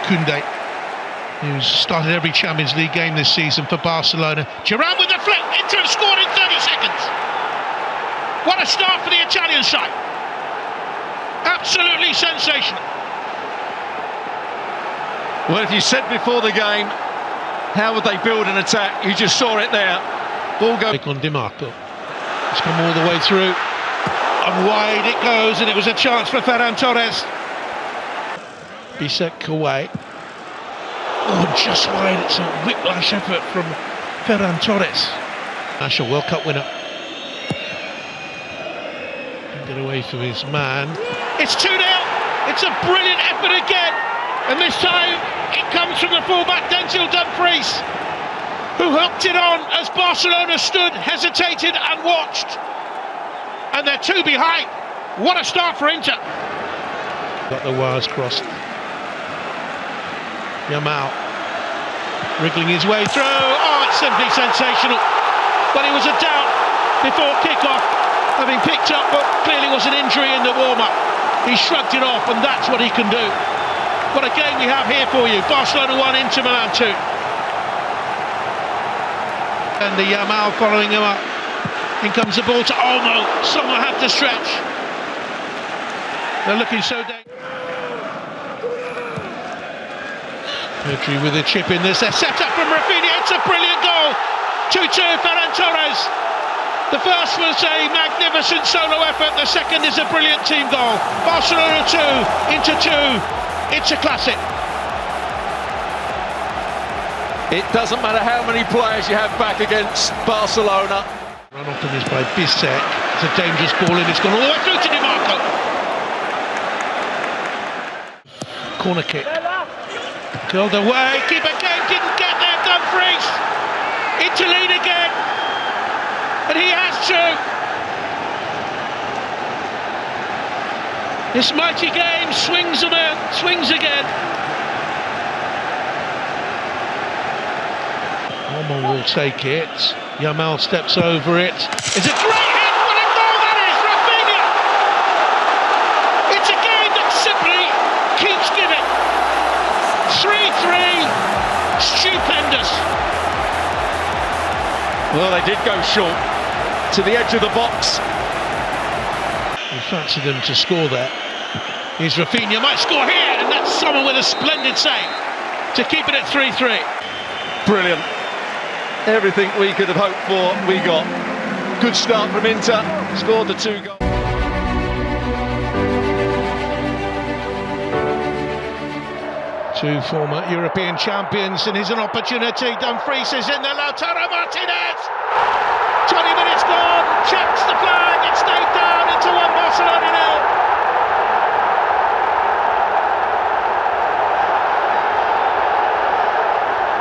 Koundé, who's started every Champions League game this season for Barcelona. Giroud with the flick, Inter have scored in 30 seconds. What a start for the Italian side. Absolutely sensational. Well, if you said before the game, how would they build an attack? You just saw it there. Ball go on Di Marco. It's come all the way through. And wide it goes, and it was a chance for Ferran Torres. Bisek away. Oh, just wide. It's a whiplash effort from Ferran Torres. National World Cup winner. Can get away from his man. It's 2-0. It's a brilliant effort again. And this time it comes from the fullback Denzel Dumfries, who hooked it on as Barcelona stood, hesitated and watched. And they're 2 behind. What a start for Inter. Got the wires crossed. Yamal wriggling his way through. Oh, it's simply sensational. But he was a doubt before kick-off, having picked up what clearly was an injury in the warm-up. He shrugged it off, and that's what he can do. What a game we have here for you. Barcelona 1, Inter Milan 2. And the Yamal following him up. In comes the ball to Olmo. Someone had to stretch. They're looking so dangerous. Pedri with a chip in this. They're set up from Rafinha. It's a brilliant goal. 2-2, Ferran Torres. The first was a magnificent solo effort. The second is a brilliant team goal. Barcelona 2, Inter 2. It's a classic. It doesn't matter how many players you have back against Barcelona. Run off them is by Bisek. It's a dangerous ball and it's gone all the way through to Di Marco. Corner kick. Curled away. Keeper game didn't get there. Dumfries. Into lead again. And he has to. This mighty game swings again. Olmo will take it. Yamal steps over it. It's a great hit. What a goal that is, Rafinha! It's a game that simply keeps giving. 3-3. Stupendous. Well, they did go short to the edge of the box. You fancy them to score there. Here's Rafinha, might score here, and that's someone with a splendid save to keep it at 3-3. Brilliant. Everything we could have hoped for, we got. Good start from Inter, scored the 2 goals. Two former European champions, and here's an opportunity. Dumfries is in there, Lautaro Martinez! 20 minutes gone, checks the flag, it stayed down into 1 Barcelona 0.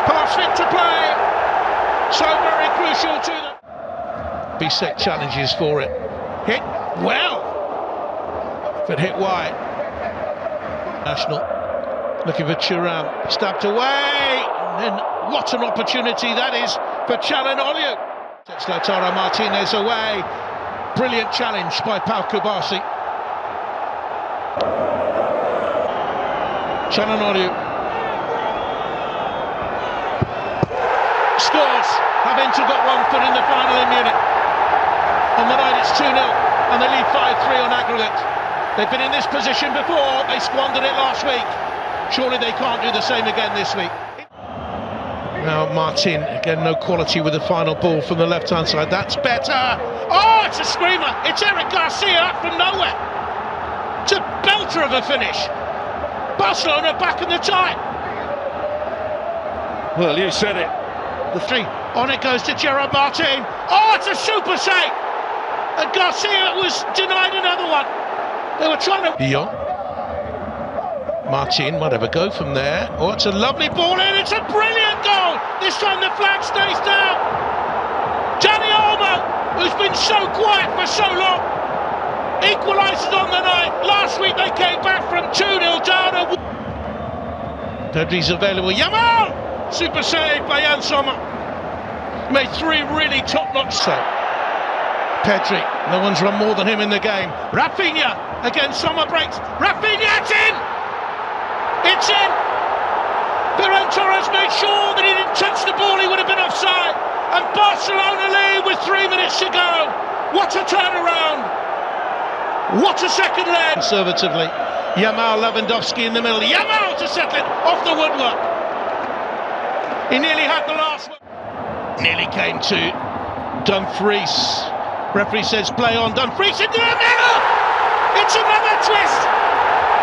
Pass fit to play, so very crucial to them. Bisek challenges for it. Hit well, but hit wide. National looking for Thuram, stabbed away, and then what an opportunity that is for Çalhanoğlu. Takes Lautaro Martinez away. Brilliant challenge by Pau Kubasi. Çalhanoğlu scores. Have Inter got 1 foot in the final in Munich. On the night it's 2-0 and they lead 5-3 on aggregate. They've been in this position before. They squandered it last week. Surely they can't do the same again this week. Now Martin, again no quality with the final ball from the left-hand side. That's better. Oh, it's a screamer. It's Eric Garcia up from nowhere. It's a belter of a finish. Barcelona back in the tie. Well, you said it. The 3. On it goes to Gerard Martin. Oh, it's a super save. And Garcia was denied another one. They were trying to... Dion. Martin might have a go from there. Oh, it's a lovely ball in. It's a brilliant goal. This time the flag stays down. Dani Olmo, who's been so quiet for so long, equalises on the night. Last week they came back from 2-0 down. Pedri's available. Yamal! Super save by Jan Sommer. Made 3 really top-notch saves. Pedri, no one's run more than him in the game. Rafinha, again Sommer breaks. Rafinha, it's in! It's in! Ferran Torres made sure that he didn't touch the ball, he would have been offside. And Barcelona lead with 3 minutes to go. What a turnaround! What a second leg! Conservatively, Yamal Lewandowski in the middle. Yamal to settle it off the woodwork. He nearly had the last one. Nearly came to Dumfries. Referee says play on. Dumfries into the middle. It's another twist.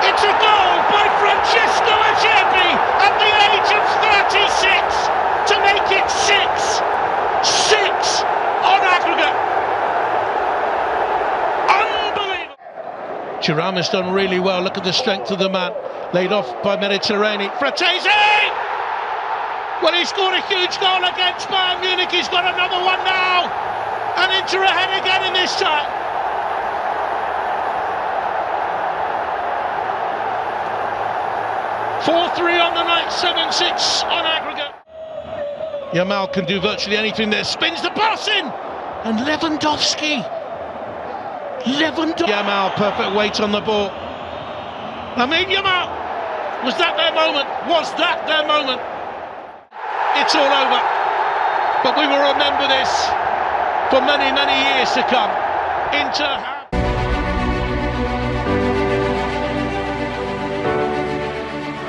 It's a goal by Francesco Acerbi at the age of 36 to make it 6 on aggregate. Unbelievable. Thuram has done really well. Look at the strength of the man. Laid off by Mediterranean. Fratesi! Well, he scored a huge goal against Bayern Munich. He's got another one now. And Inter ahead again in this time. (4-3) on the night, 7-6 on aggregate. Yamal can do virtually anything there. Spins the pass in. And Lewandowski. Yamal, perfect weight on the ball. Yamal. Was that their moment? Was that their moment? It's all over, but we will remember this for many, many years to come. Inter.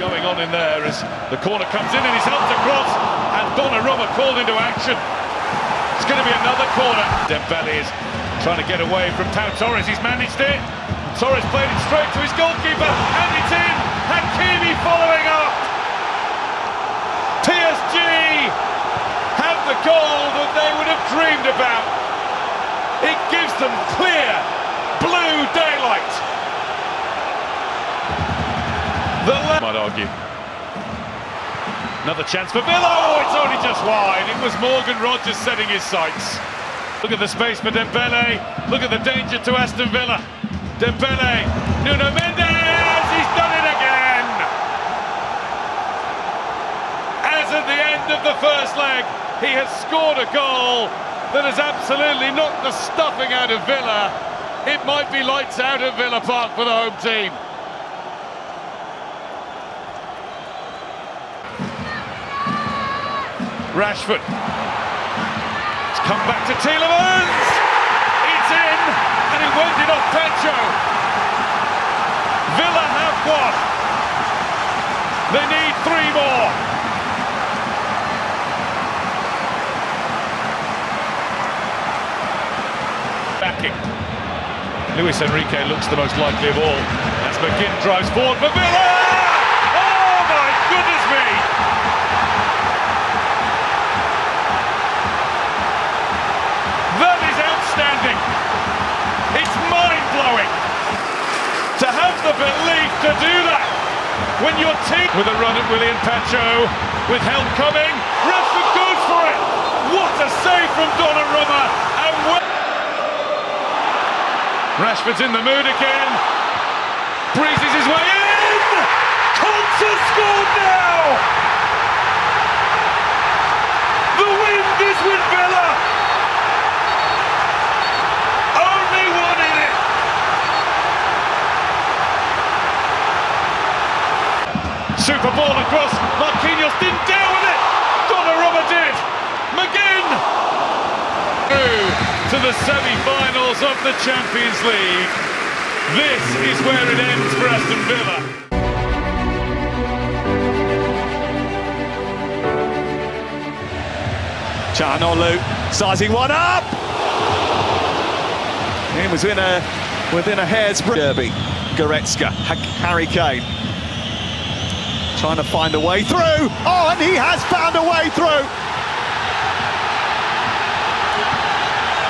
Going on in there as the corner comes in and he's helped across, and Donnarumma called into action. It's going to be another corner. Dembele is trying to get away from Pau Torres. He's managed it. Torres played it straight to his goalkeeper, and it's in. Hakimi following up. PSG have the goal that they would have dreamed about. It gives them clear blue daylight. Might argue. Another chance for Villa. Oh, it's only just wide. It was Morgan Rogers setting his sights. Look at the space for Dembele. Look at the danger to Aston Villa. Dembele, Nuno Mendes, he's done it again. As at the end of the first leg, he has scored a goal that has absolutely knocked the stuffing out of Villa. It might be lights out at Villa Park for the home team. Rashford. It's come back to Tielemans. It's in, and he went it off Pecho. Villa have one. They need 3 more. Backing. Luis Enrique looks the most likely of all. As McGinn drives forward for Villa. Oh my goodness me! That is outstanding. It's mind-blowing to have the belief to do that when your team with a run at William Pacho, with help coming. Rashford goes for it. What a save from Donnarumma! And Rashford's in the mood again. Breezes his way in. Conte scored now. The wind is with Villa. Only one in it. Super ball across. Marquinhos didn't deal with it. Donnarumma did. McGinn. To the semi-finals of the Champions League. This is where it ends for Aston Villa. Çalhanoğlu sizing one up. It was within a hair's breadth. Derby, Goretzka, Harry Kane trying to find a way through. Oh, and he has found a way through.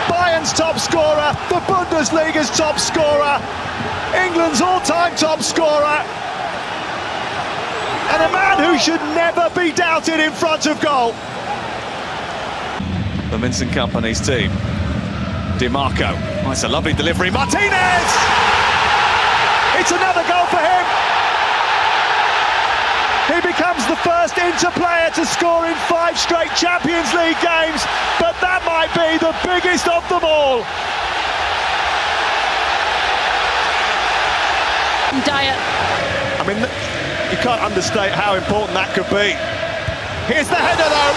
Bayern's top scorer, the Bundesliga's top scorer, England's all-time top scorer, and a man who should never be doubted in front of goal. The Vincent Kompany's team. Di Marco, that's a lovely delivery. Martinez! It's another goal for him. He becomes the first Inter player to score in 5 straight Champions League games, but that might be the biggest of them all. Diet. I mean, You can't understate how important that could be. Here's the header though.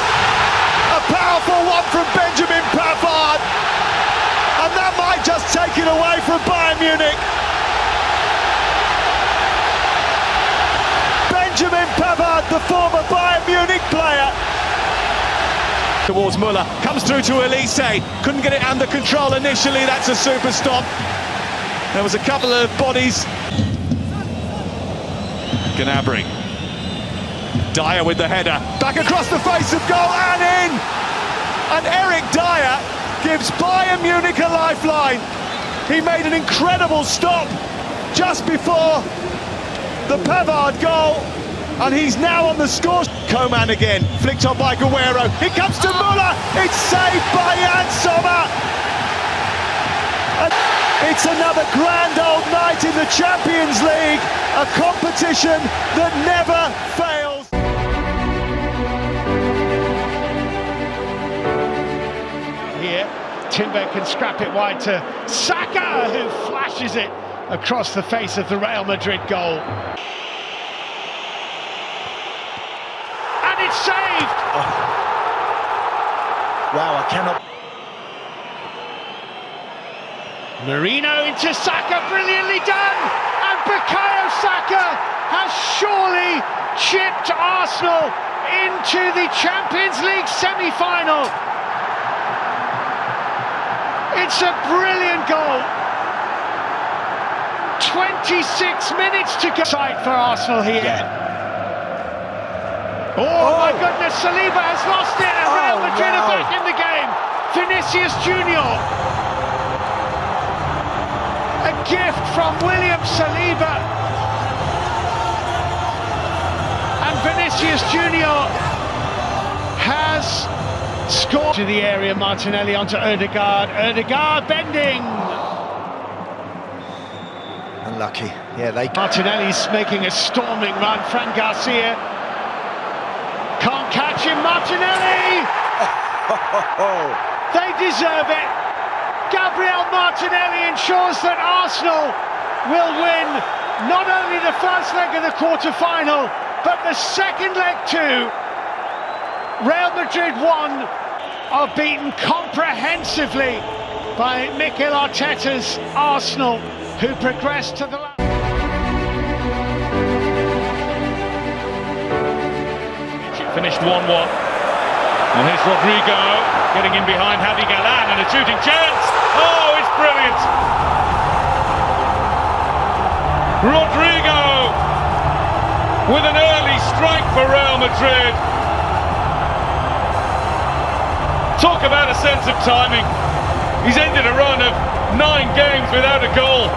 A powerful one from Benjamin Pavard. And that might just take it away from Bayern Munich. Benjamin Pavard, the former Bayern Munich player. Towards Müller, comes through to Elise. Couldn't get it under control initially, that's a super stop. There was a couple of bodies. Gnabry. Dyer with the header. Back across the face of goal and in! And Eric Dyer gives Bayern Munich a lifeline. He made an incredible stop just before the Pavard goal. And he's now on the score. Coman again, flicked on by Guerrero. It comes to Müller. It's saved by Jan Sommer. And it's another grand old night in the Champions League. A competition that never fails. Here, Timber can scrap it wide to Saka, who flashes it across the face of the Real Madrid goal. It's saved! Oh. Wow, I cannot... Marino into Saka, brilliantly done! And Bukayo Saka has surely chipped Arsenal into the Champions League semi-final. It's a brilliant goal. 26 minutes to go. Sight for Arsenal here. Yeah. Oh my goodness, Saliba has lost it and Real Madrid are back in the game. Vinicius Junior. A gift from William Saliba. And Vinicius Junior has scored to the area. Martinelli onto Ødegaard. Ødegaard bending. Unlucky. Yeah, they... Martinelli's making a storming run. Fran Garcia can't catch him. Martinelli! They deserve it. Gabriel Martinelli ensures that Arsenal will win not only the first leg of the quarter-final, but the second leg too. Real Madrid won, are beaten comprehensively by Mikel Arteta's Arsenal, who progressed to the last. Finished 1-1. And here's Rodrigo getting in behind Javi Galán and a shooting chance. Oh, it's brilliant. Rodrigo with an early strike for Real Madrid. Talk about a sense of timing. He's ended a run of 9 games without a goal.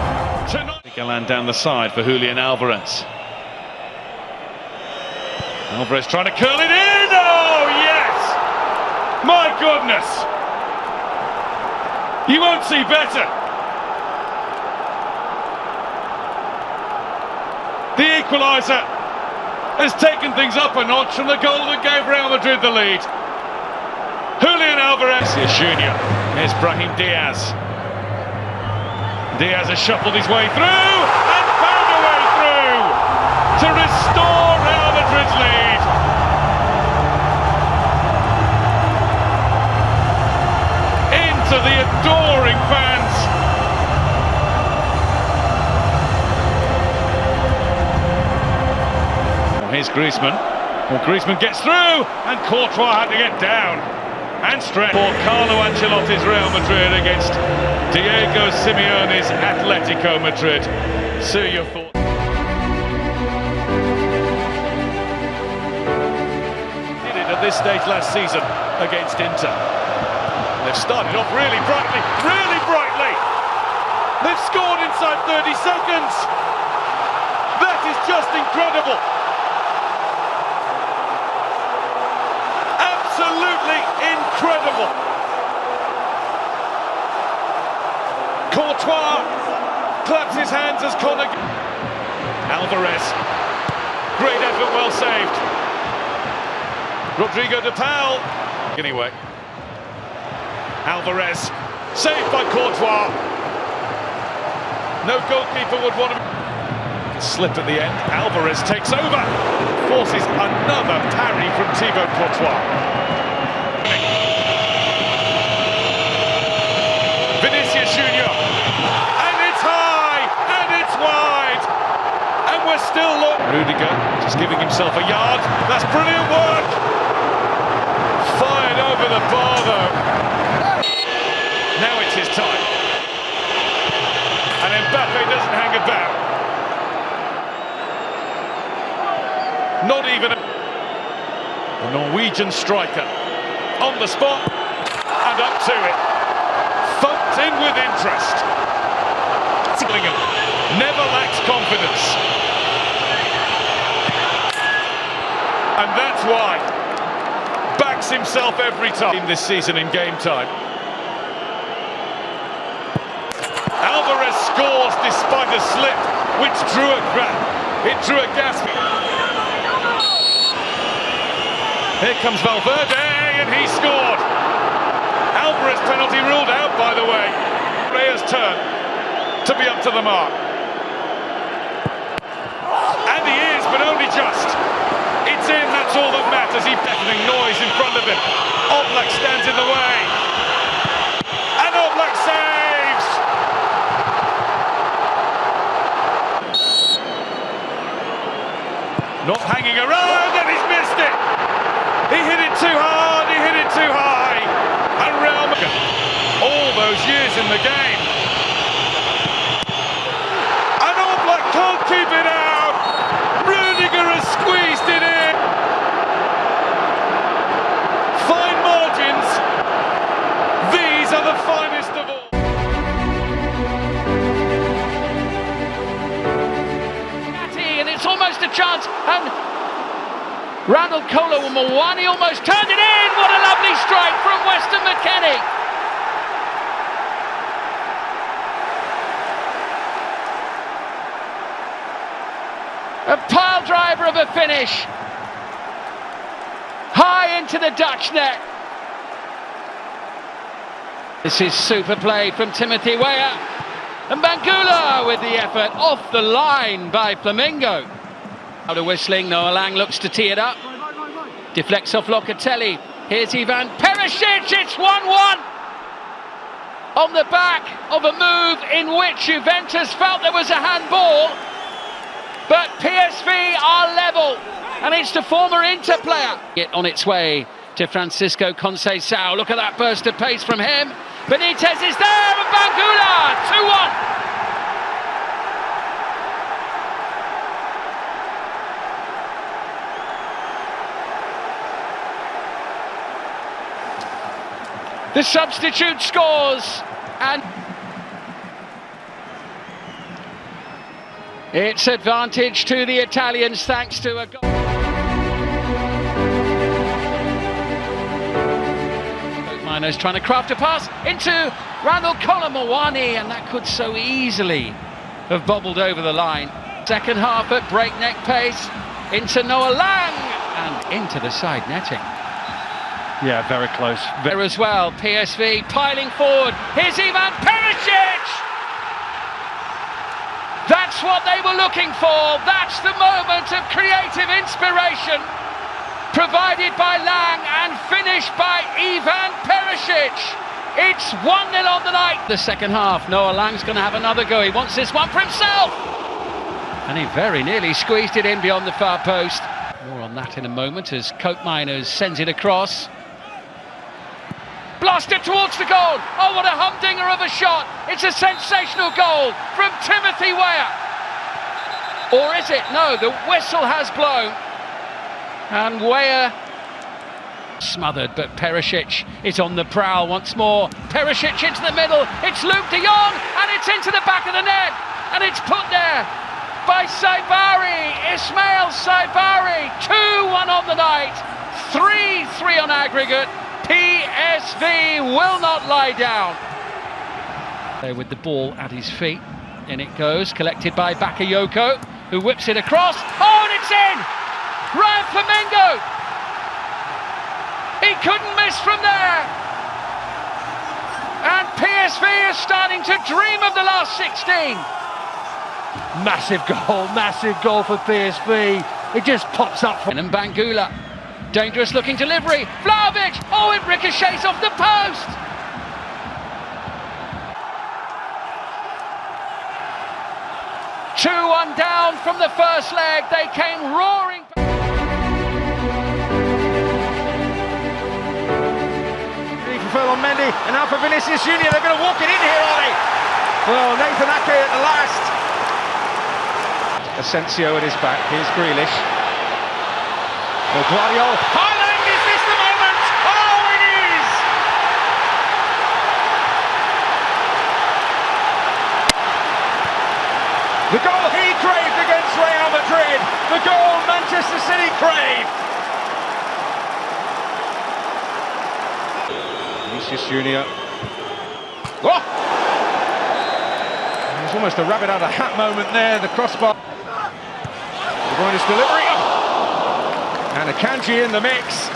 Tonight, Galán down the side for Julian Alvarez. Alvarez trying to curl it in! Oh, yes! My goodness! You won't see better! The equaliser has taken things up a notch from the goal that gave Real Madrid the lead. Julian Alvarez. Here's Junior. Here's Brahim Diaz. Diaz has shuffled his way through and found a way through to restore Real Madrid's lead. Into the adoring fans. Well, here's Griezmann. Well, Griezmann gets through and Courtois had to get down and stretch for Carlo Ancelotti's Real Madrid against Diego Simeone's Atletico Madrid. Sir, your thoughts? At this stage last season against Inter. They've started off really brightly, really brightly. They've scored inside 30 seconds. That is just incredible. Absolutely incredible. Courtois claps his hands as Conor. Alvarez. Great effort, well saved. Rodrigo de Paul. Anyway. Alvarez. Saved by Courtois. No goalkeeper would want to... slip at the end. Alvarez takes over, forces another parry from Thibaut Courtois. Vinicius Junior, and it's high, and it's wide, and we're still Rudiger just giving himself a yard. That's brilliant work. Fired over the bar though. Now it's his time. And Mbappe doesn't hang about. Not even the Norwegian striker on the spot and up to it. Thumped in with interest. Never lacks confidence. And that's why. Backs himself every time this season in game time. Alvarez scores despite a slip, which drew a gasp. Here comes Valverde, and he scored. Alvarez penalty ruled out, by the way. Reyes' turn to be up to the mark. And he is, but only just. It's in, that's all that matters. He deafening noise in front of him. Oblak stands in the way. And Oblak saves! Not hanging around, and he's missed it! He hit it too hard, he hit it too high! And Real Madrid, all those years in the game. And Oblak can't keep it out! Rudiger has squeezed it in! Fine margins! These are the finest of all! And it's almost a chance, and Ronald Kolo-Muani almost turned it in. What a lovely strike from Weston McKennie. A pile driver of a finish. High into the Dutch net. This is super play from Timothy Weah. And Bangula with the effort off the line by Flamengo. Out of whistling, Noah Lang looks to tee it up. Deflects off Locatelli. Here's Ivan Perisic, it's 1-1. On the back of a move in which Juventus felt there was a handball. But PSV are level. And it's the former Inter player. It on its way to Francisco Conceição. Look at that burst of pace from him. Benitez is there, and Bangula, 2-1. The substitute scores, and it's advantage to the Italians thanks to a goal. Miners trying to craft a pass into Ronald Kolo-Muani, and that could so easily have bobbled over the line. Second half at breakneck pace into Noah Lang and into the side netting. Yeah, very close. There as well, PSV piling forward. Here's Ivan Perisic! That's what they were looking for. That's the moment of creative inspiration. Provided by Lang and finished by Ivan Perisic. It's 1-0 on the night. The second half, Noah Lang's going to have another go. He wants this one for himself. And he very nearly squeezed it in beyond the far post. More on that in a moment as Cope Miners sends it across. Blasted towards the goal. Oh, what a humdinger of a shot. It's a sensational goal from Timothy Weah. Or is it? No, the whistle has blown. And Weah smothered, but Perisic is on the prowl once more. Perisic into the middle. It's Luke de Jong, and it's into the back of the net. And it's put there by Saibari, Ismail Saibari. 2-1 on the night, 3-3 on aggregate. PSV will not lie down. There with the ball at his feet, in it goes, collected by Bakayoko, who whips it across. Oh, and it's in! Ryan Flamengo! He couldn't miss from there. And PSV is starting to dream of the last 16. Massive goal for PSV. It just pops up. And Bangula, dangerous looking delivery. Vlahovic, oh, it ricochets off the post. Two-one down from the first leg. They came roaring. On Mendy and now for Vinicius Junior. They're going to walk it in here, are they? Well, Nathan Ake at the last. Asensio at his back. Here's Grealish. Guardiola. Haaland, is this the moment? Oh, it is! The goal he craved against Real Madrid. The goal Manchester City craved. Vinicius Junior. Oh! There's almost a rabbit out of the hat moment there. The crossbar. De Bruyne's delivery. Oh! And Akanji in the mix.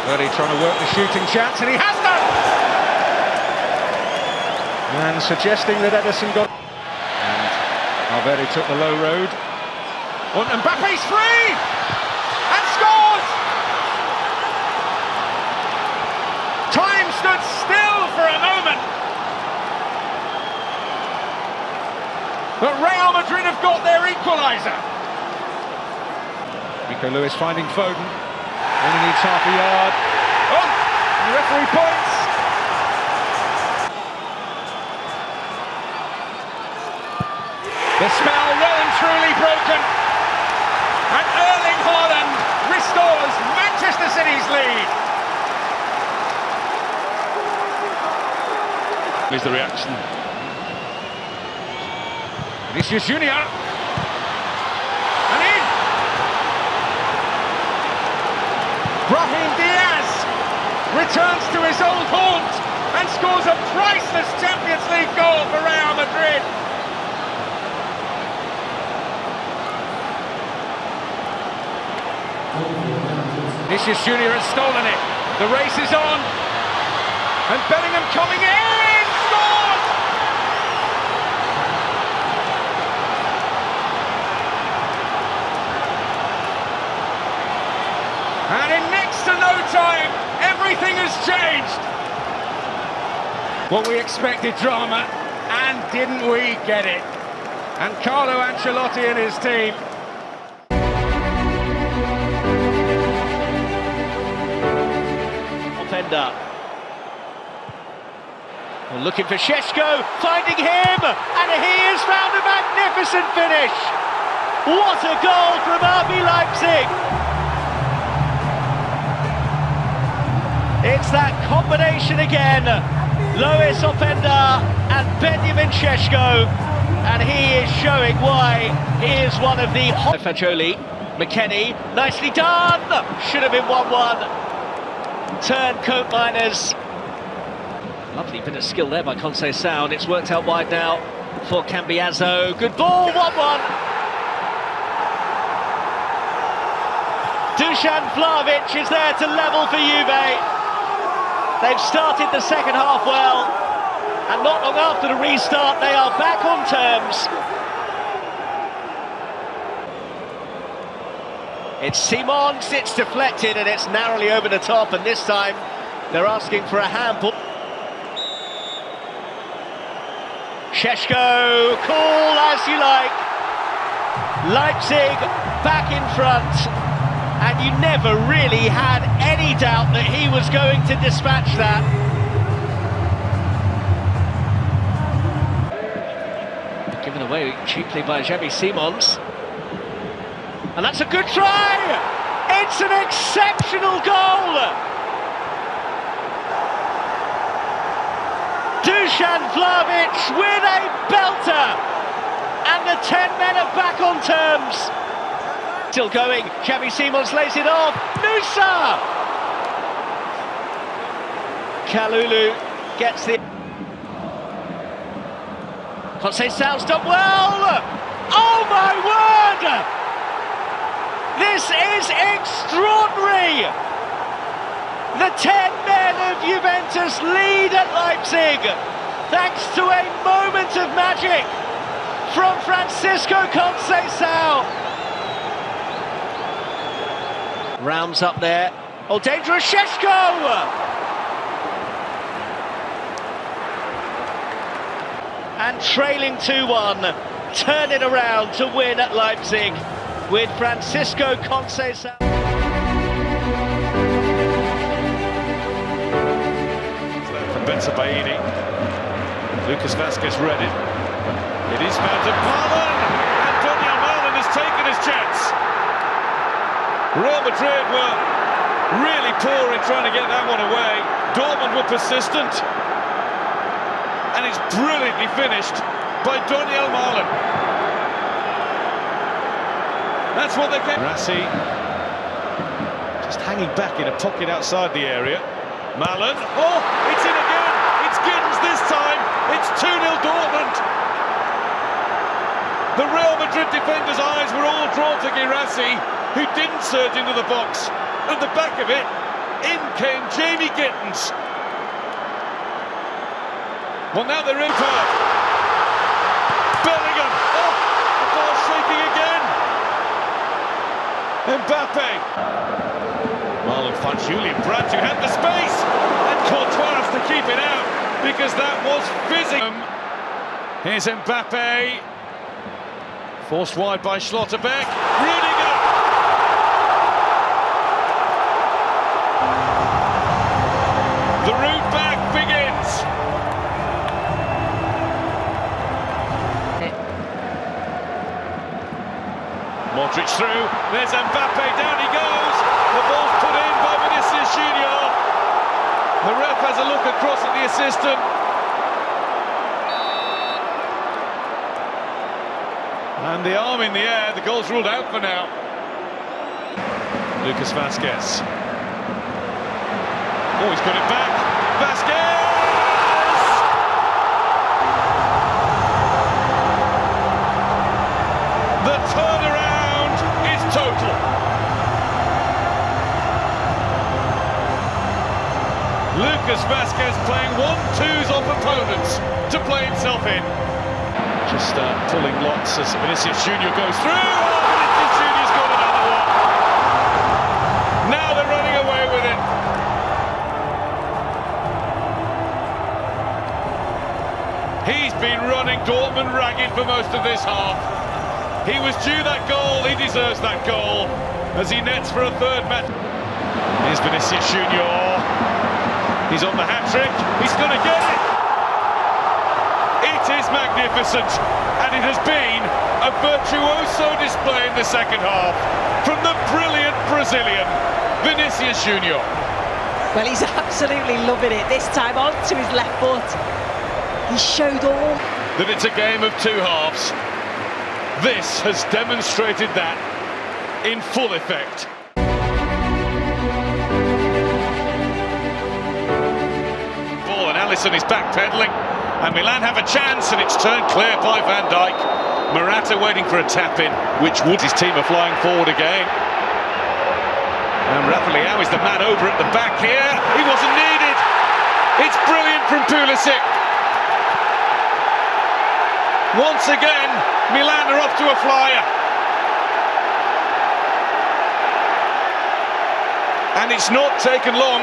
Verdi trying to work the shooting chance, and he has done! And suggesting that Ederson got... And Valverde took the low road. Oh, and Mbappe's free! And scores! Time stood still for a moment. But Real Madrid have got their equaliser. Nico Lewis finding Foden. Only needs half a yard. Oh! The referee points. The spell well and truly broken. And Erling Haaland restores Manchester City's lead. Is the reaction. Vinicius Junior. And in. Brahim Diaz returns to his old haunt and scores a priceless Champions League goal for Real Madrid. Vinicius Junior has stolen it. The race is on. And Bellingham coming in! Scored! And in next to no time, everything has changed. What we expected, drama, and didn't we get it? And Carlo Ancelotti and his team. Offender. Well, looking for Šeško, finding him, and he has found a magnificent finish. What a goal from RB Leipzig. It's that combination again. Lois Openda and Benjamin Šeško, and he is showing why he is one of the hot... Fagioli, McKennie, nicely done! Should have been 1-1. Turncoat miners. Lovely bit of skill there by Conceição, and it's worked out wide now for Cambiaso. Good ball, 1-1. Dusan Vlahovic is there to level for Juve. They've started the second half well, and not long after the restart, they are back on terms. It's Simons, it's deflected, and it's narrowly over the top, and this time they're asking for a handball. Šeško, call as you like. Leipzig back in front, and you never really had any doubt that he was going to dispatch that. Given away cheaply by Xavi Simons. And that's a good try! It's an exceptional goal! Dusan Vlahovic with a belter! And the 10 men are back on terms. Still going, Xavi Simons lays it off. Nusa! Kalulu gets the... Conceição's done well! Oh my word! This is extraordinary! The 10 men of Juventus lead at Leipzig. thanks to a moment of magic from Francisco Conceição. Rounds up there. Oh, dangerous Šeško! And trailing 2-1, turn it around to win at Leipzig with Francisco Conceição. From Benfica, Lucas Vázquez read it. It is found to Milan, and Milan has taken his chance. Real Madrid were really poor in trying to get that one away. Dortmund were persistent, and it's brilliantly finished by Milan. That's what they came. Rassi just hanging back in a pocket outside the area. Milan, oh, it's in again. It's Gittins this time. It's 2-0 Dortmund. The Real Madrid defenders' eyes were all drawn to Guirassy, who didn't surge into the box. At the back of it, in came Jamie Gittins. Well, now they're in power. Bellingham, oh, the ball shaking again. Mbappe. Marlon finds Julian Brandt, who had the space, and Courtois to keep it out, because that was fizzing. Here's Mbappe. Forced wide by Schlotterbeck. Rudiger! The route back begins. Modric through. There's Mbappe. Down he goes. The ball's put in by Vinicius Junior. The ref has a look across at the assistant. And the arm in the air, the goal's ruled out for now. Lucas Vázquez. Oh, he's got it back. Vázquez! The turnaround is total. Lucas Vázquez playing 1-2s off opponents to play himself in. Just pulling lots as Vinicius Junior goes through. Oh, Vinicius Junior's got another one. Now they're running away with it. He's been running Dortmund ragged for most of this half. He was due that goal, he deserves that goal, as he nets for a third match. Here's Vinicius Junior. He's on the hat-trick, he's going to get it. It is magnificent, and it has been a virtuoso display in the second half from the brilliant Brazilian, Vinicius Junior. Well, he's absolutely loving it, this time onto his left foot. He showed all. That it's a game of two halves. This has demonstrated that in full effect. Ball, and Alisson is backpedaling, and Milan have a chance, and it's turned clear by Van Dijk. Morata waiting for a tap-in, which would. His team are flying forward again. And Rafa Leao is the man over at the back here. He wasn't needed. It's brilliant from Pulisic. Once again, Milan are off to a flyer. And it's not taken long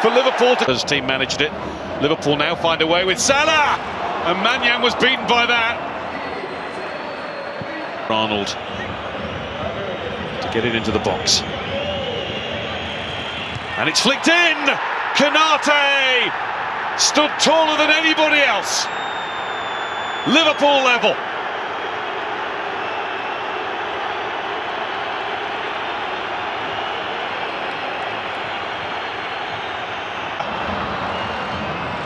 for Liverpool to... His team managed it. Liverpool now find a way with Salah. And Maignan was beaten by that. Arnold to get it into the box. And it's flicked in. Konate stood taller than anybody else. Liverpool level.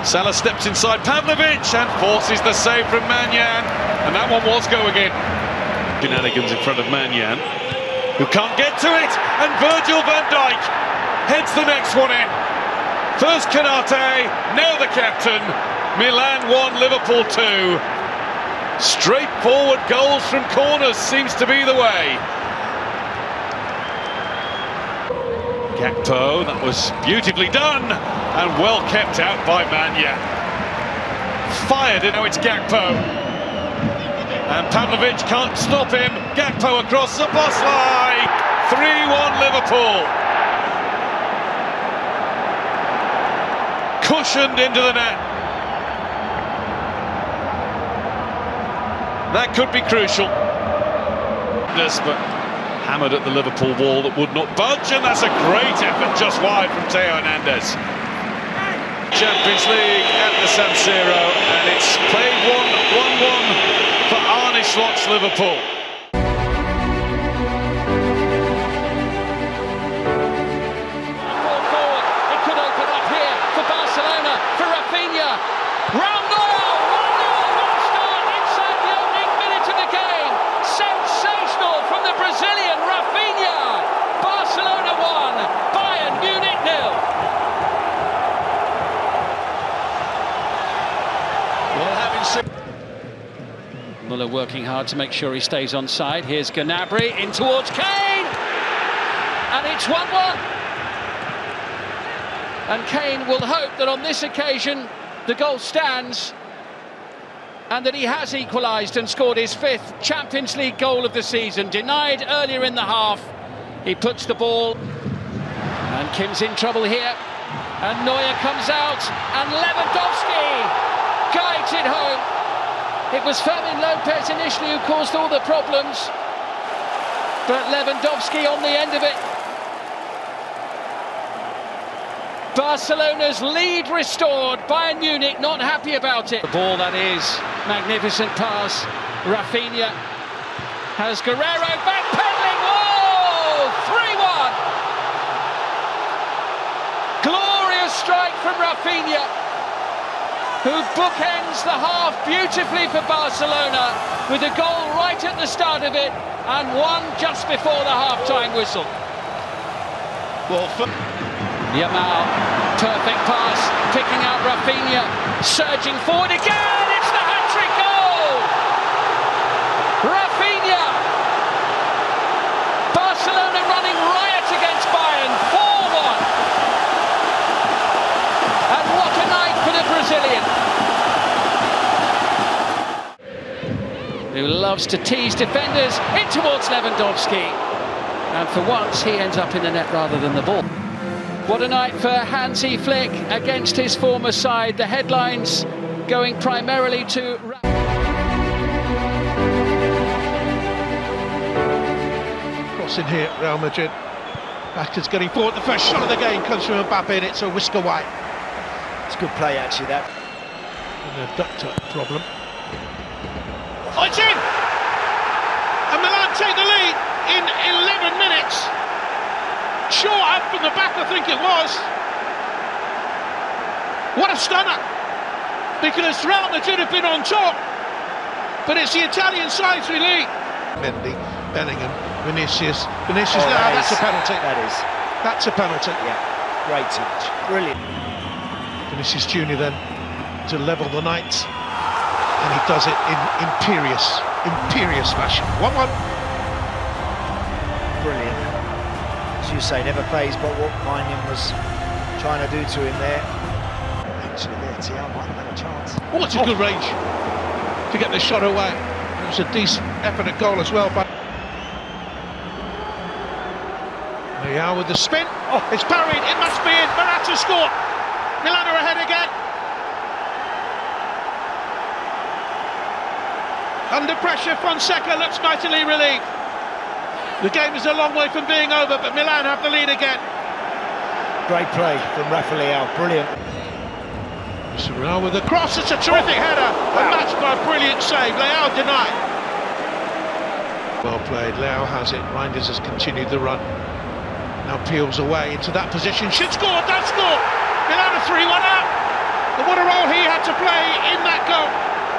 Salah steps inside Pavlovic and forces the save from Maignan, and that one was going in. Shenanigans in front of Maignan, who can't get to it, and Virgil van Dijk heads the next one in. First Konate, now the captain. Milan 1, Liverpool 2. Straightforward goals from corners seems to be the way. Gakpo, that was beautifully done and well kept out by Maignan. fired it. Now it's Gakpo. And Pavlovic can't stop him. Gakpo across the boss line. 3-1 Liverpool. Cushioned into the net. That could be crucial. But hammered at the Liverpool wall that would not budge, and that's a great effort just wide from Theo Hernandez. Champions League at the San Siro, and it's played 1-1 for Arne Slot's Liverpool. Forward, it could open up here for Barcelona, for Rafinha. Round Neuer, 1-0, one start inside the opening minute of the game. Sensational from the Brazilian Rafinha. Barcelona 1, Bayern Munich 0. Muller working hard to make sure he stays on side. Here's Gnabry in towards Kane, and it's 1-1. And Kane will hope that on this occasion the goal stands and that he has equalised and scored his 5th Champions League goal of the season. Denied earlier in the half, he puts the ball, and Kim's in trouble here, and Neuer comes out, and Lewandowski guides it home. It was Fermin Lopez initially who caused all the problems, but Lewandowski on the end of it. Barcelona's lead restored. Bayern Munich not happy about it. The ball, that is, magnificent pass. Rafinha has Guerrero backpedaling. Oh, 3-1. Glorious strike from Rafinha, who bookends the half beautifully for Barcelona with a goal right at the start of it and one just before the half-time whistle. Yamal, perfect pass, picking out Rafinha, surging forward again, it's the hat-trick goal! Rafinha! Barcelona running riot against Bayern, 4-1. And what a night for the Brazilian. Who loves to tease defenders in towards Lewandowski. And for once, he ends up in the net rather than the ball. What a night for Hansi Flick against his former side. The headlines going primarily to... Crossing here, Real Madrid. Backers getting forward. The first shot of the game comes from Mbappe, and it's a whisker wide. It's a good play, actually, that. And a ductor problem. Oh, it's in! And Milan take the lead in 11 minutes. Short up from the back, I think it was. What a stunner! Because Real Madrid have been on top, but it's the Italian side's lead. Mendy, Bellingham, Vinicius. Now, that's a penalty. That's a penalty. Yeah, great touch, brilliant. Vinicius Junior then to level the night, and he does it in imperious fashion. 1-1. Brilliant. As you say, never phased by what Minion was trying to do to him there. Actually, there, Thiago might have had a chance. Oh, it's a good range to get the shot away. It was a decent effort at goal as well. But Leao with the spin. Oh, it's parried. It must be in. Morata scored. Milan are ahead again. Under pressure, Fonseca looks mightily relieved. The game is a long way from being over, but Milan have the lead again. Great play from Rafael, brilliant. Real with the cross, it's a terrific header. Wow. A match by a brilliant save. Leao denied. Well played, Leao has it. Reinders has continued the run. Now peels away into that position. Should score, does score. Milan are 3-1 up. And what a role he had to play in that goal.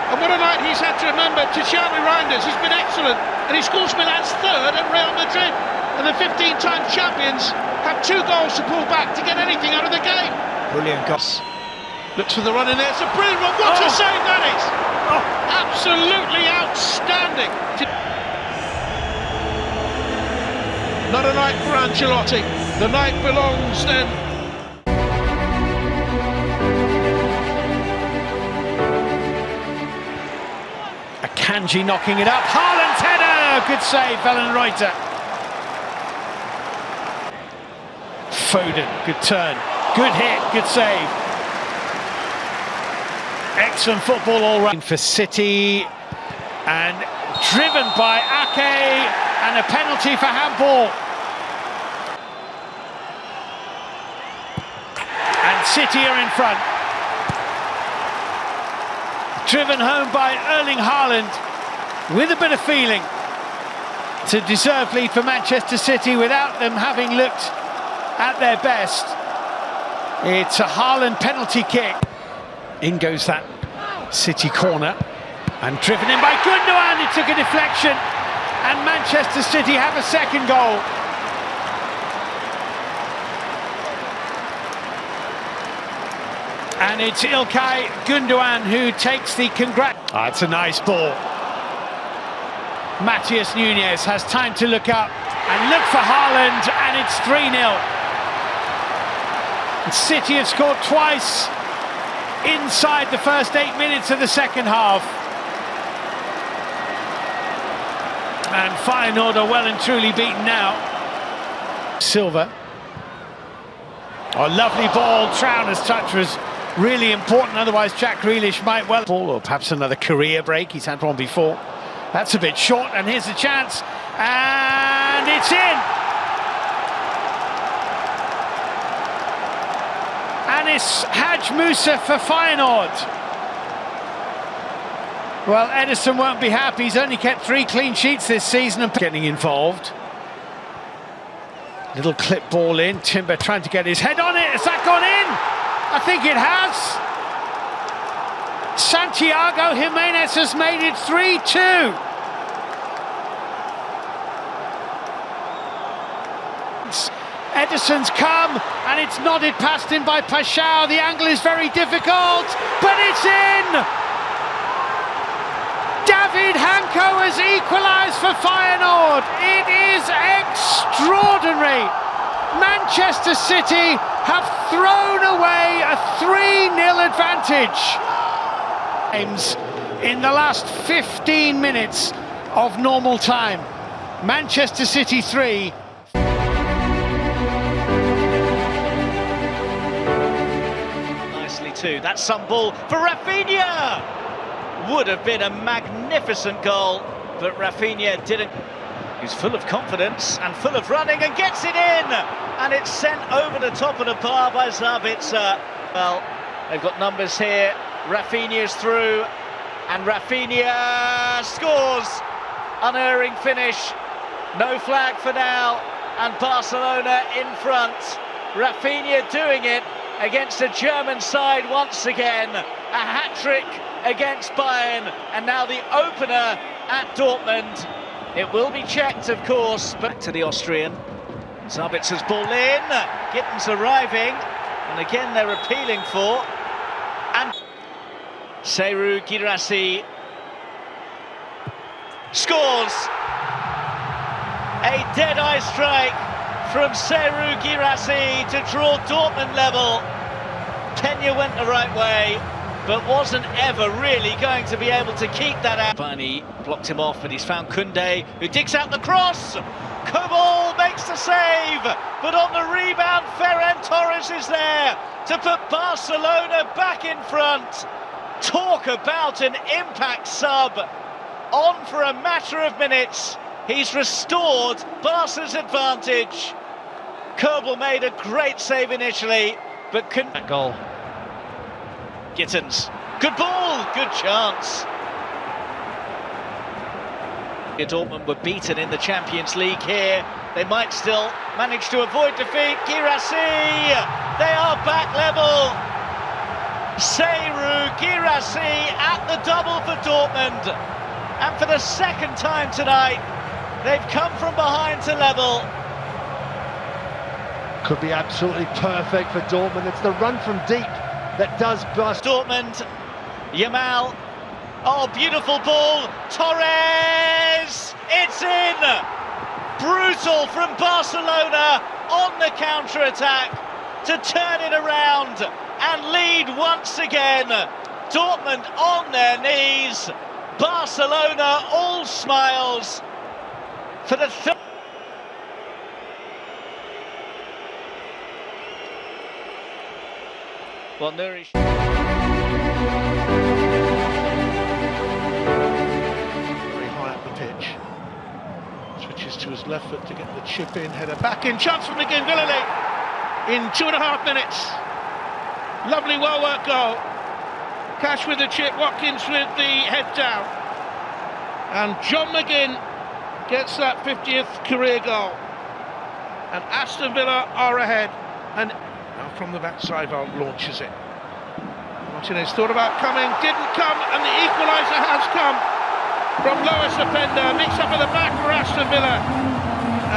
And what a night he's had to remember. Tiziano Reinders, he's been excellent. And he scores Milan's 3rd at Real Madrid. And the 15-time champions have 2 goals to pull back to get anything out of the game. Brilliant goal. Looks for the run in there. It's a brilliant run. What a save that is! Absolutely outstanding. Not a night for Ancelotti. The night belongs then Akanji knocking it up. Haaland's header! Good save, Feyenoord. Foden, good turn. Good hit, good save. Excellent football all round for City. And driven by Ake, and a penalty for handball. And City are in front. Driven home by Erling Haaland with a bit of feeling to deserve lead for Manchester City without them having looked at their best. It's a Haaland penalty kick. In goes that City corner, and driven in by Gundogan. It took a deflection, and Manchester City have a second goal. And it's Ilkay Gundogan who takes the it's a nice ball. Matheus Nunes has time to look up and look for Haaland, and it's 3-0. City have scored twice inside the first 8 minutes of the second half. And Feyenoord are well and truly beaten now. Silva. Oh, lovely ball. Trauner's touch was really important, otherwise Jack Grealish might well... Or perhaps another career break, he's had one before. That's a bit short, and here's the chance. And it's in! Anis Hadj Moussa for Feyenoord. Well, Ederson won't be happy. He's only kept 3 clean sheets this season and getting involved. Little clip ball in. Timber trying to get his head on it. Has that gone in? I think it has. Santiago Jimenez has made it 3-2. Ederson's come, and it's nodded past him by Pashao. The angle is very difficult, but it's in! David Hanko has equalised for Feyenoord. It is extraordinary. Manchester City have thrown away a 3-0 advantage. In the last 15 minutes of normal time. Manchester City 3. Too. That's some ball for Rafinha. Would have been a magnificent goal, but Rafinha didn't. He's full of confidence and full of running and gets it in, and it's sent over the top of the bar by Sabitzer. Well, they've got numbers here. Rafinha's through, and Rafinha scores. Unerring finish. No flag for now, and Barcelona in front. Rafinha doing it against a German side once again. A hat-trick against Bayern, and now the opener at Dortmund. It will be checked, of course, but back to the Austrian. Sabitzer's ball in, Gittens arriving, and again they're appealing for. And Seru Girassi scores! A dead-eye strike from Seru Girassi to draw Dortmund level. Pena went the right way, but wasn't ever really going to be able to keep that out. Barney blocked him off, but he's found Koundé, who digs out the cross. Kobol makes the save, but on the rebound, Ferran Torres is there to put Barcelona back in front. Talk about an impact sub. On for a matter of minutes. He's restored Barca's advantage. Kobol made a great save initially, but couldn't... That goal. Gittens. Good ball, good chance. Dortmund were beaten in the Champions League here. They might still manage to avoid defeat. Girassi, they are back level. Seru Girassi at the double for Dortmund. And for the second time tonight, they've come from behind to level. Could be absolutely perfect for Dortmund. It's the run from deep that does bust. Dortmund, Yamal. Oh, beautiful ball. Torres! It's in! Brutal from Barcelona on the counter-attack to turn it around and lead once again. Dortmund on their knees. Barcelona all smiles for the third. Well, nourished. Very high up the pitch. Switches to his left foot to get the chip in, header back in, chance from McGinn, Villa in 2.5 minutes. Lovely, well-worked goal. Cash with the chip, Watkins with the head down. And John McGinn gets that 50th career goal. And Aston Villa are ahead. And now from the backside, Val launches it. Martinez thought about coming, didn't come, and the equaliser has come from Lois Openda. Mix up at the back for Aston Villa.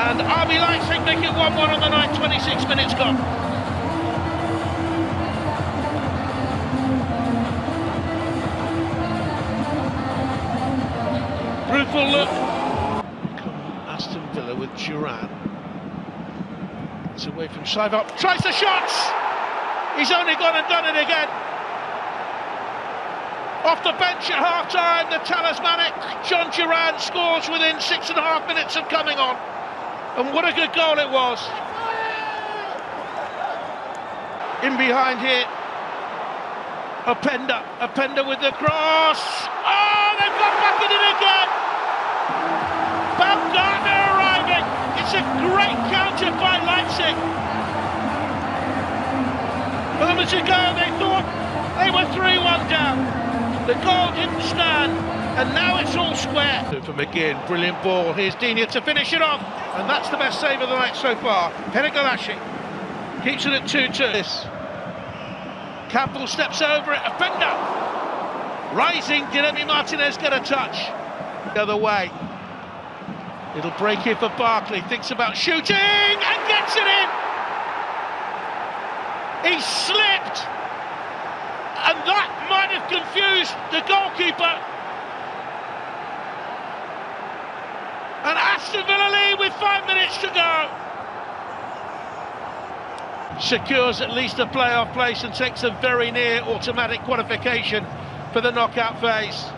And RB Leipzig make it 1-1 on the night, 26 minutes gone. Brutal look. Come Aston Villa with Duran. It's away from Saivop. Tries the shots! He's only gone and done it again. Off the bench at half-time, the talismanic John Duran scores within 6.5 minutes of coming on. And what a good goal it was. In behind here, Openda with the cross. Oh, they've got back in it again. Baumgartner arriving. It's a great counter by Leipzig. Moments ago they thought they were 3-1 down. The goal didn't stand, and now it's all square. For McGinn, brilliant ball. Here's Dina to finish it off, and that's the best save of the night so far. Penigalashi keeps it at 2-2. Campbell steps over it, Openda. Rising, did Emi Martinez get a touch? The other way. It'll break here for Barkley, thinks about shooting, and gets it in! He slipped! And that might have confused the goalkeeper. And Aston Villa lead with 5 minutes to go. Secures at least a playoff place and takes a very near automatic qualification for the knockout phase.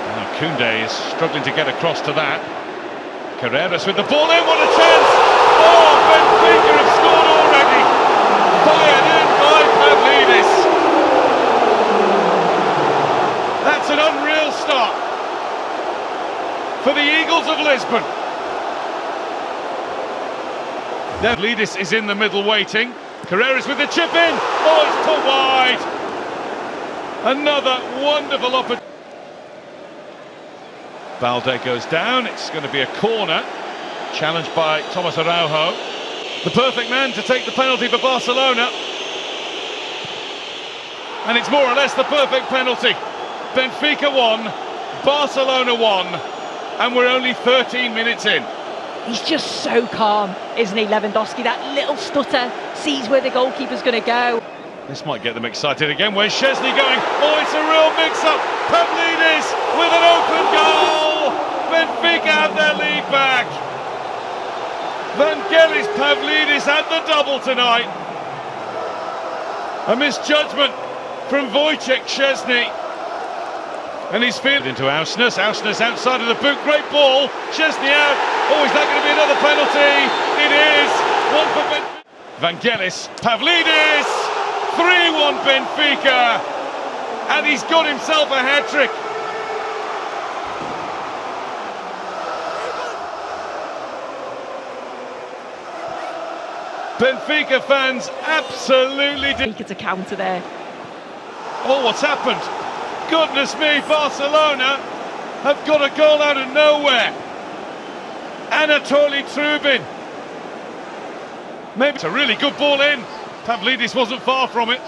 Now Koundé is struggling to get across to that. Carreras with the ball in, what a chance! Oh, Benfica have scored already! Fired in by Pavlidis. That's an unreal start for the Eagles of Lisbon. Pavlidis is in the middle waiting. Carreras with the chip in. Oh, it's put wide. Another wonderful opportunity. Balde goes down. It's going to be a corner. Challenged by Thomas Araujo. The perfect man to take the penalty for Barcelona. And it's more or less the perfect penalty. Benfica won, Barcelona won, and we're only 13 minutes in. He's just so calm, isn't he, Lewandowski? That little stutter, sees where the goalkeeper's going to go. This might get them excited again. Where's Szczesny going? Oh, it's a real mix-up. Pavlidis with an open goal. Benfica have their lead back. Vangelis Pavlidis had the double tonight. A misjudgment from Wojciech Szczesny. And he's fielded into Ausnes. Ausnes outside of the boot. Great ball. Szczesny out. Oh, is that going to be another penalty? It is. One for Benfica. Vangelis Pavlidis. 3-1 Benfica. And he's got himself a hat-trick. Benfica fans absolutely did. It's a counter there. Oh, what's happened? Goodness me, Barcelona have got a goal out of nowhere. Anatoly Trubin. Maybe it's a really good ball in. Pavlidis wasn't far from it.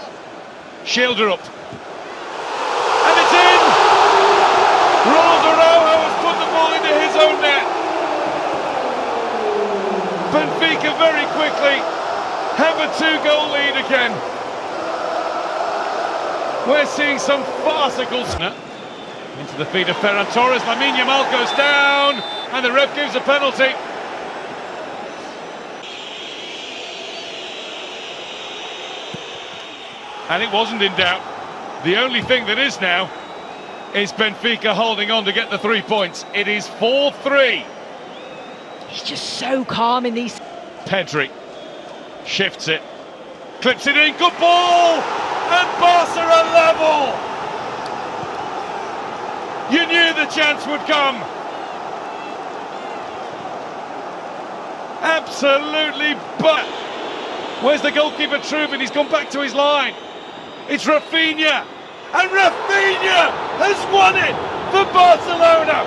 Shielder up. And it's in! Ronald Araujo has put the ball into his own net. Benfica very quickly have a 2-goal lead again. We're seeing some farcical... Into the feet of Ferran Torres. Lamine Yamal goes down, and the ref gives a penalty. and it wasn't in doubt. The only thing that is now is Benfica holding on to get the 3 points. It is 4-3. He's just so calm in these. Pedri shifts it, clips it in, good ball, and Barca are level. You knew the chance would come. Absolutely, but where's the goalkeeper Trubin? He's gone back to his line. It's Rafinha, and Rafinha has won it for Barcelona.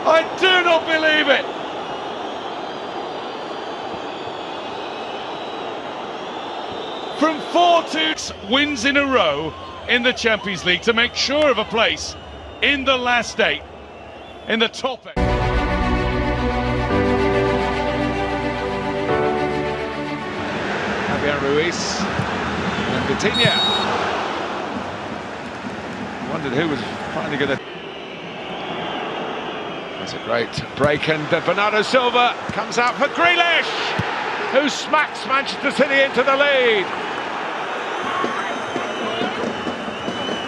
I do not believe it. From 4-2 wins in a row in the Champions League to make sure of a place in the last 8 in the top 8. Ruiz and Vitinha. Wondered who was finally going to. That's a great break, and Bernardo Silva comes out for Grealish, who smacks Manchester City into the lead.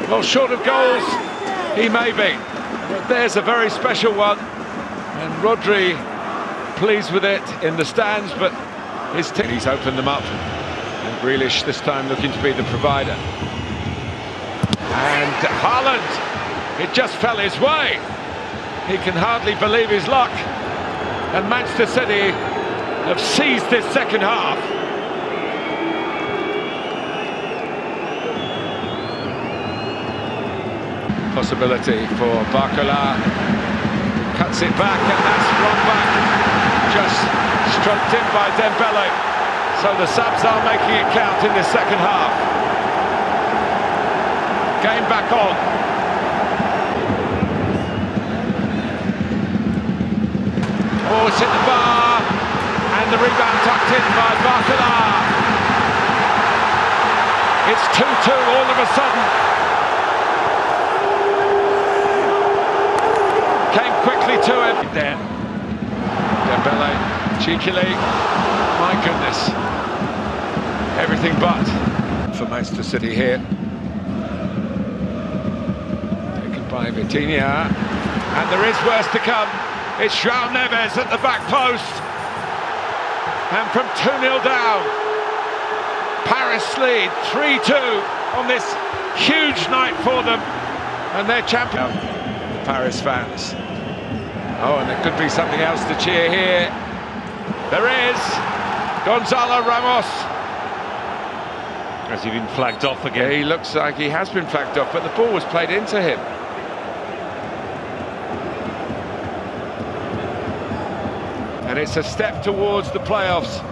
Well, short of goals, he may be, but there's a very special one, and Rodri pleased with it in the stands, but he's opened them up. And Grealish this time looking to be the provider. And Haaland, it just fell his way. He can hardly believe his luck. And Manchester City have seized this second half. Possibility for Barcola. Cuts it back, and that's run back. Just stroked in by Dembele. So the subs are making it count in the second half. Game back on. Oh, it's hit the bar, and the rebound tucked in by Barcola. It's 2-2 all of a sudden. Came quickly to him. There. Dembele, cheekily. My goodness. Everything but for Manchester City here. Taken by Vitinha, and there is worse to come. It's João Neves at the back post, and from 2-0 down, Paris lead 3-2 on this huge night for them, and they're champion. The Paris fans. Oh, and there could be something else to cheer here. There is. Gonzalo Ramos. Has he been flagged off again? Yeah, he looks like he has been flagged off, but the ball was played into him. And it's a step towards the playoffs,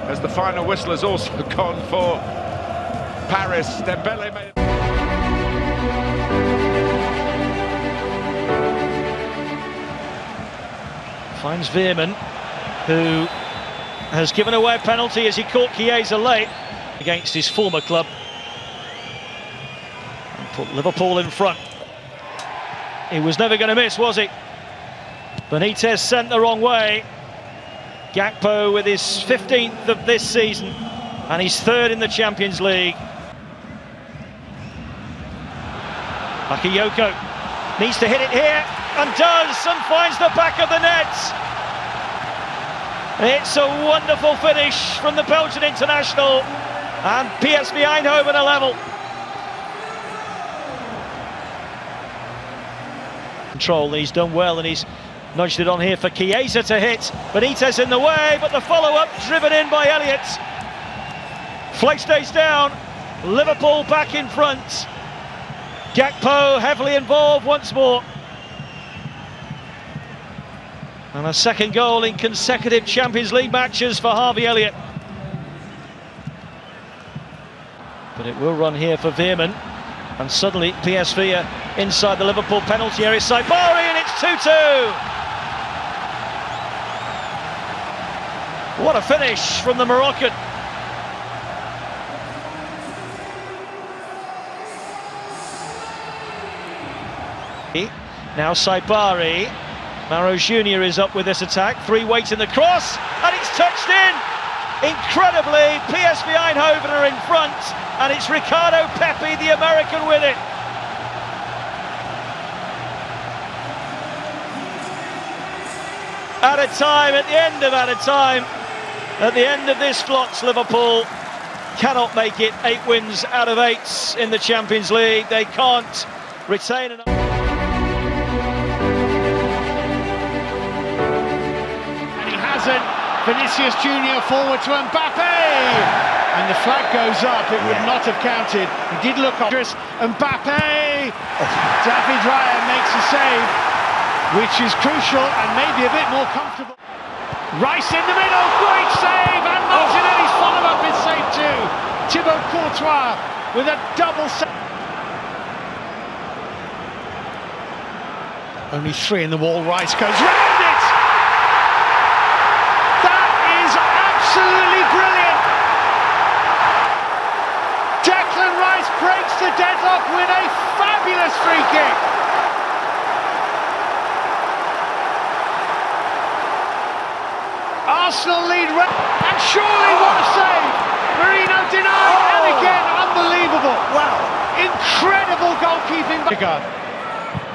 as the final whistle has also gone for Paris. Dembele made it. Finds Veerman, who has given away a penalty as he caught Chiesa late against his former club and put Liverpool in front. He was never going to miss, was he? Benitez sent the wrong way. Gakpo with his 15th of this season and his 3rd in the Champions League. Bakayoko needs to hit it here and does, and finds the back of the net. It's a wonderful finish from the Belgian international, and PSV Eindhoven are level. Control, he's done well, and he's nudged it on here for Chiesa to hit. Benitez in the way, but the follow-up driven in by Elliott. Flight stays down, Liverpool back in front. Gakpo heavily involved once more. And a second goal in consecutive Champions League matches for Harvey Elliott. But it will run here for Veerman. And suddenly PSV are inside the Liverpool penalty area. Saibari, and it's 2-2. What a finish from the Moroccan. Now Saibari. Mauro Junior is up with this attack. 3 waiting the cross, and it's touched in. Incredibly, PSV Eindhoven are in front, and it's Ricardo Pepi, the American, with it. At the end of this Flots, Liverpool cannot make it 8 wins out of 8 in the Champions League. They can't retain enough. And he hasn't. Vinicius Junior forward to Mbappe, and the flag goes up. It would not have counted. He did look up. Mbappe, David Raya makes a save, which is crucial and maybe a bit more comfortable. Rice in the middle, great save, and Martinelli's follow-up is saved too. Thibaut Courtois with a double save. Only 3 in the wall, Rice goes round it! That is absolutely brilliant! Declan Rice breaks the deadlock with a fabulous free kick. Arsenal lead, and surely what a save! Marino denied, and again, unbelievable! Wow! Incredible goalkeeping.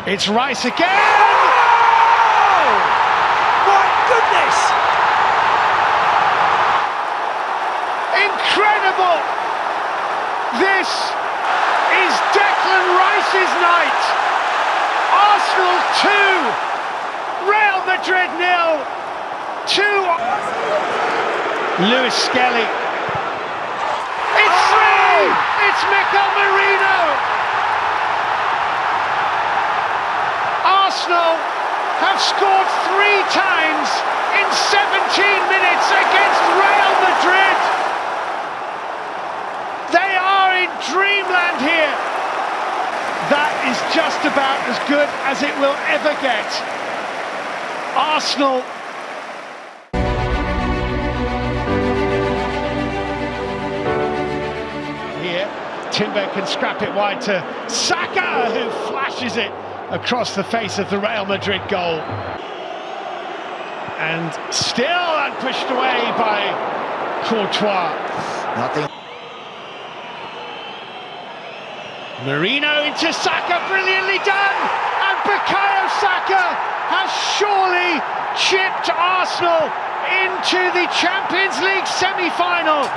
It's Rice again! Oh! My goodness! Incredible! This is Declan Rice's night! Arsenal 2, Real Madrid 0. 2. Lewis Skelly. It's 3! It's Mikel Merino! Arsenal have scored 3 times in 17 minutes against Real Madrid. They are in dreamland here. That is just about as good as it will ever get. Arsenal. Timber can scrap it wide to Saka, who flashes it across the face of the Real Madrid goal. And still pushed away by Courtois. Nothing. Marino into Saka, brilliantly done! And Bukayo Saka has surely chipped Arsenal into the Champions League semi-final.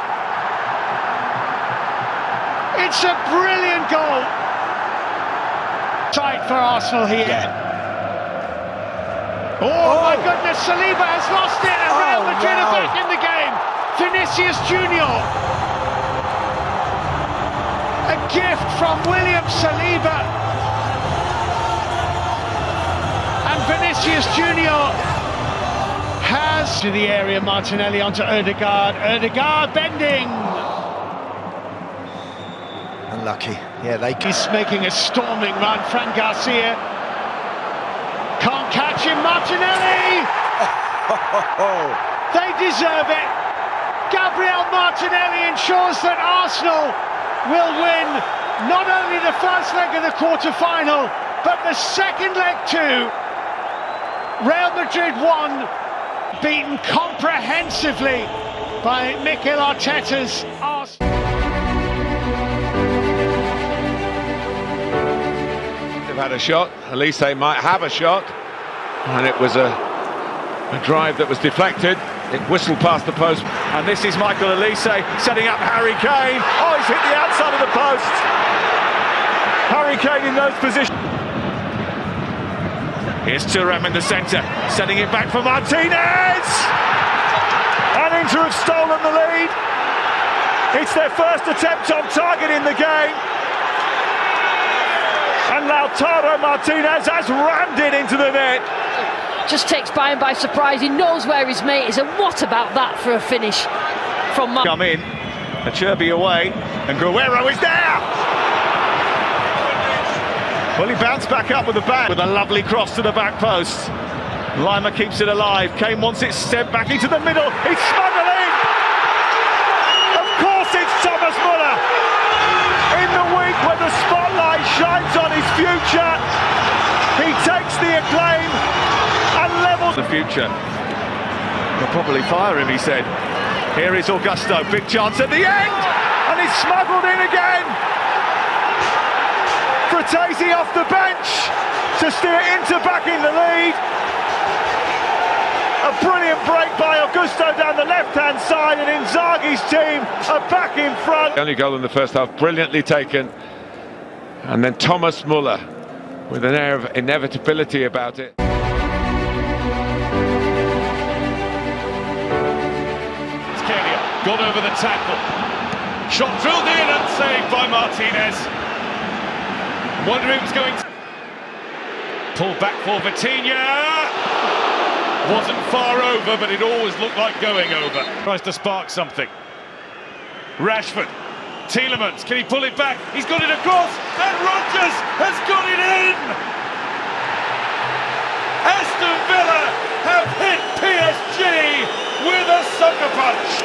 It's a brilliant goal. Tight for Arsenal here. Oh my goodness, Saliba has lost it, and Real Madrid are back in the game. Vinicius Junior. A gift from William Saliba. And Vinicius Junior has to the area. Martinelli onto Ødegaard. Ødegaard bending. Unlucky. Yeah, He's making a storming run. Fran Garcia can't catch him. Martinelli. They deserve it. Gabriel Martinelli ensures that Arsenal will win not only the first leg of the quarter-final, but the second leg too. Real Madrid won, beaten comprehensively by Mikel Arteta's Arsenal. They've had a shot, at least they might have a shot, and it was a drive that was deflected. It whistled past the post. And this is Michael Elise setting up Harry Kane. Oh, he's hit the outside of the post. Harry Kane in those positions. Here's Thuram in the centre, setting it back for Martinez. And Inter have stolen the lead. It's their first attempt on target in the game. And Lautaro Martinez has rammed it into the net. Just takes Bayern by surprise. He knows where his mate is, and what about that for a finish from Come in, Acerbi away, and Guerrero is there! Well, he bounced back up with the back, with a lovely cross to the back post. Lima keeps it alive. Kane wants it sent back into the middle. He's smuggling! Of course it's Thomas Muller! In the week when the spotlight shines on his future, he takes the acclaim and levels the future. They'll probably fire him, he said. Here is Augusto, big chance at the end, and he's smuggled in again. Fratesi off the bench to steer into backing the lead. A brilliant break by Augusto down the left-hand side, and Inzaghi's team are back in front. The only goal in the first half, brilliantly taken. And then Thomas Muller with an air of inevitability about it. Got over the tackle. Shot drilled in and saved by Martinez. Wonder who was going to... Pull back for Vitinha. Wasn't far over, but it always looked like going over. Tries to spark something. Rashford. Tielemans, can he pull it back? He's got it across, and Rodgers has got it in! Aston Villa have hit PSG with a sucker punch.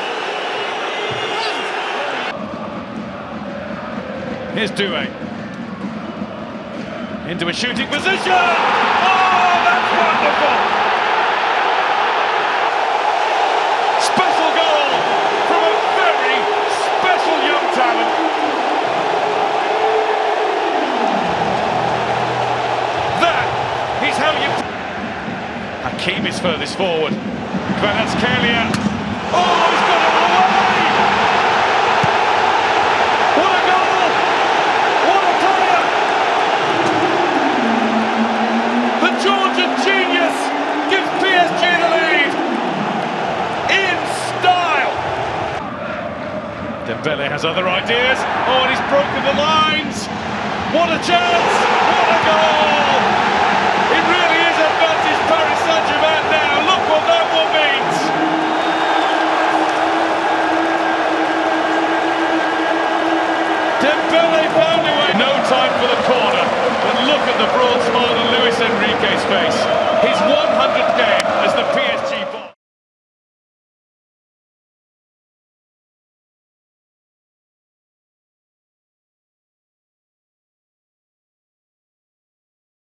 Here's Doué. Into a shooting position! Oh, that's wonderful! Special goal from a very special young talent. That is how you... Hakim is furthest forward. Kvaratskhelia. Oh, he's got it all away! What a goal! What a player! The Georgian genius gives PSG the lead in style. Dembele has other ideas. Oh, and he's broken the lines. What a chance! What a goal! It really is advantage Paris Saint-Germain now. Look what that one means. Dembele